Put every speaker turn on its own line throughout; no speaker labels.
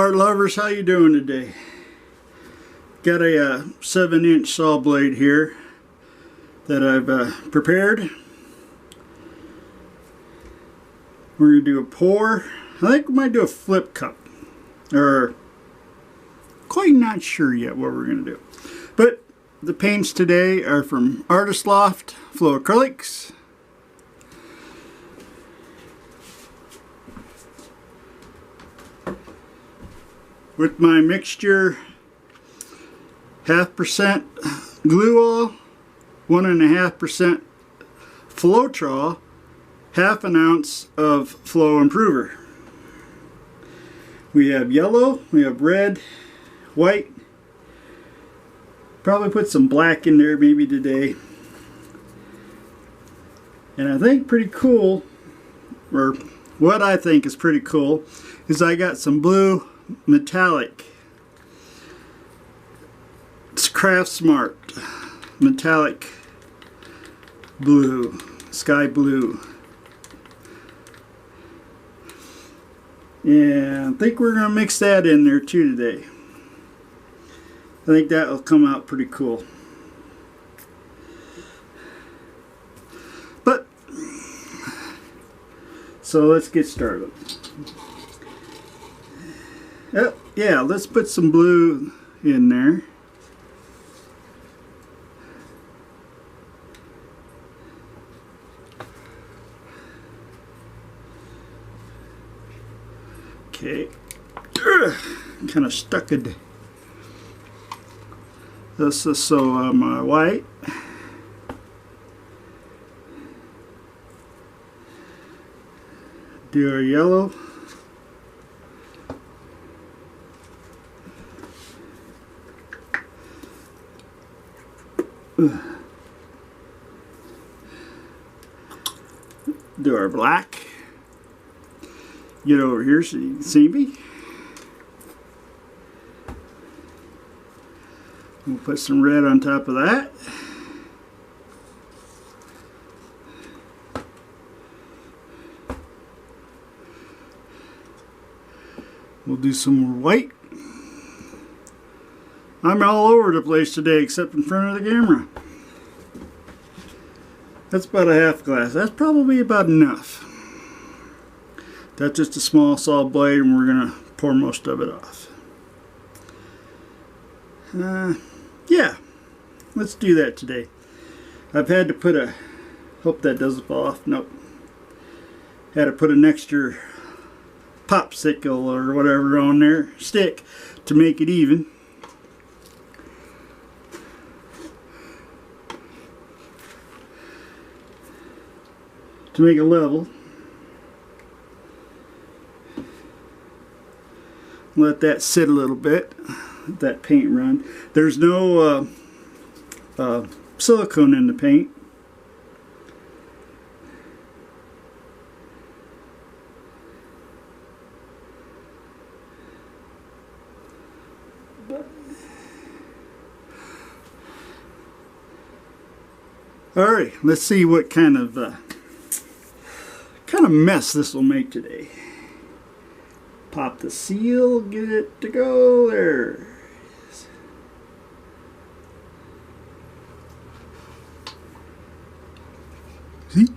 art lovers, how you doing today? Got a 7-inch saw blade here that I've prepared. We're going to do a pour. I think we might do a flip cup, or quite not sure yet what we're going to do. But the paints today are from Artist Loft Flow Acrylics. With my mixture, 0.5% Glue-All, 1.5% Floetrol, 1/2 ounce of Flow Improver. We have yellow, we have red, white. Probably put some black in there maybe today. And I think pretty cool, or what I think is pretty cool, is I got some blue metallic. It's Craft Smart metallic blue, sky blue. And I think we're going to mix that in there too today. I think that will come out pretty cool. But, so let's get started. Yeah, let's put some blue in there. Okay, kind of stuck it. This is so my white. Do our yellow. Do our black. Get over here so you can see me. We'll put some red on top of that. We'll do some more white. I'm all over the place today except in front of the camera. That's about a 1/2 glass. That's probably about enough. That's just a small saw blade and we're going to pour most of it off. Yeah, let's do that today. I've had to put a, hope that doesn't fall off, nope. Had to put an extra popsicle or whatever on there, stick, to make it even. To make it level. Let that sit a little bit, let that paint run. There's no silicone in the paint. Alright, let's see what kind of mess this will make today. Pop the seal, get it to go there. It is. See?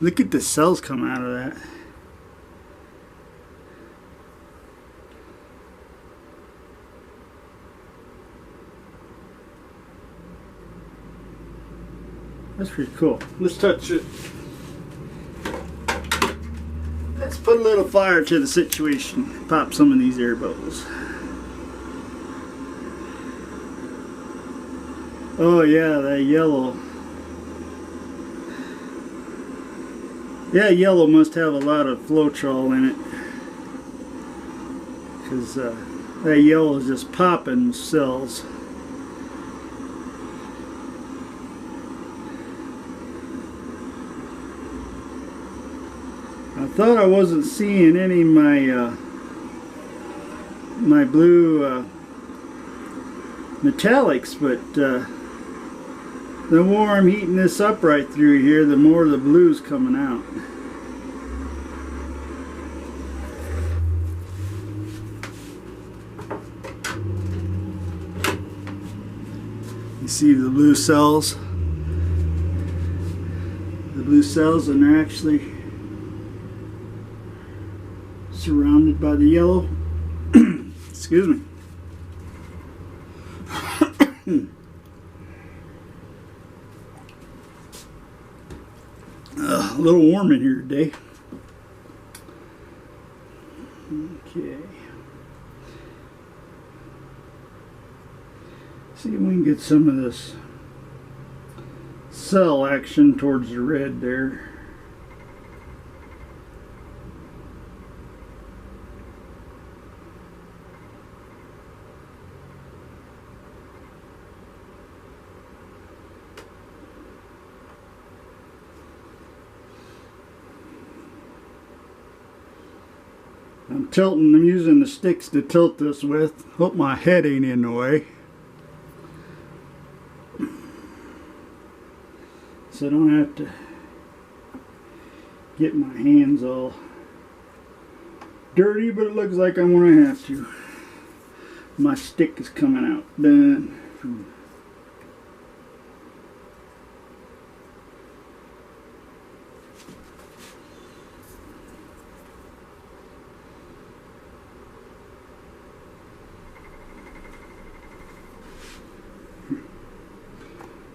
Look at the cells come out of that. That's pretty cool. Let's touch it. Let's put a little fire to the situation. Pop some of these air bubbles. Oh yeah, that yellow. Yeah, yellow must have a lot of Floetrol in it, because that yellow is just popping cells. thought I wasn't seeing any of my my blue metallics, but the more I'm heating this up right through here, the more the blue's coming out. You see the blue cells? The blue cells, and they're actually surrounded by the yellow. Excuse me. A little warm in here today. Okay. See if we can get some of this cell action towards the red there. I'm using the sticks to tilt this with. Hope my head ain't in the way. So I don't have to get my hands all dirty, but it looks like I'm going to have to. My stick is coming out done.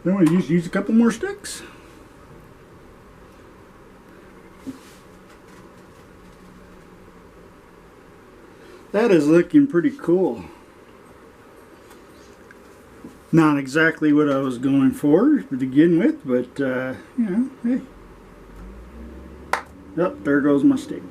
Then we'll use a couple more sticks. That is looking pretty cool. Not exactly what I was going for to begin with, but you know, hey. Oh, there goes my stick.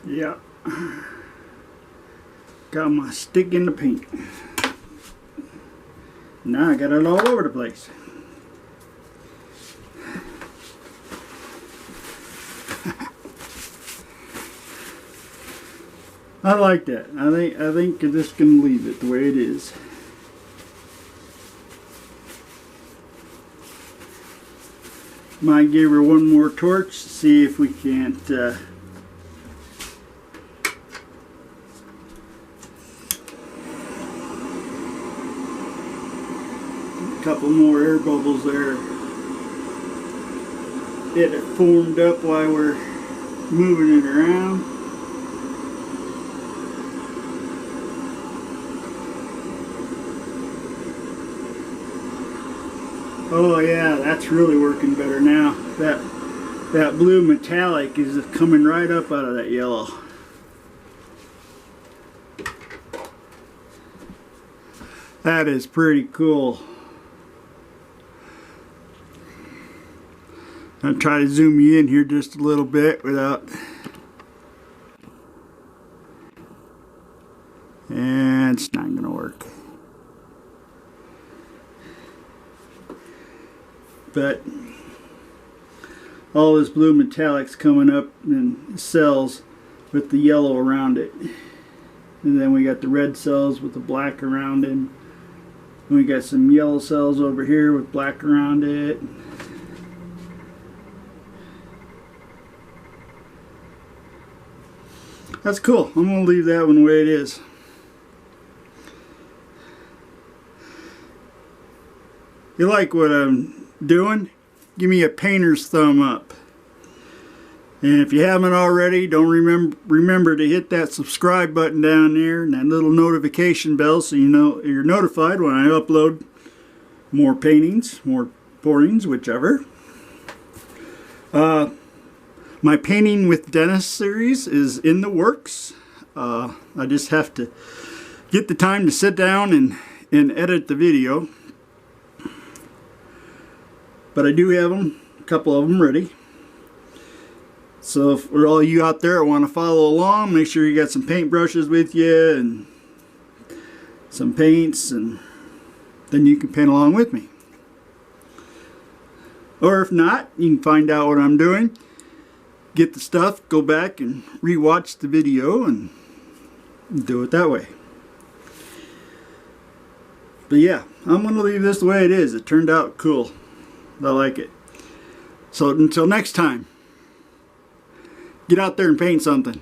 Yeah, got my stick in the paint. Now I got it all over the place. I like that. I think I'm just gonna leave it the way it is. Might give her one more torch, see if we can't couple more air bubbles there. It formed up while we're moving it around. Oh yeah, that's really working better now. That blue metallic is coming right up out of that yellow. That is pretty cool. I'll try to zoom you in here just a little bit without. And it's not going to work. But all this blue metallic's coming up in cells with the yellow around it. And then we got the red cells with the black around it. And we got some yellow cells over here with black around it. That's cool. I'm going to leave that one the way it is. You like what I'm doing? Give me a painter's thumb up. And if you haven't already, don't remember to hit that subscribe button down there and that little notification bell so you know you're notified when I upload more paintings, more pourings, whichever. My Painting with Dennis series is in the works. I just have to get the time to sit down and edit the video. But I do have them, a couple of them ready. So for all you out there that want to follow along, make sure you got some paintbrushes with you and some paints, and then you can paint along with me. Or if not, you can find out what I'm doing, get the stuff, go back and re-watch the video and do it that way. But yeah, I'm going to leave this the way it is. It turned out cool. I like it. So until next time, get out there and paint something.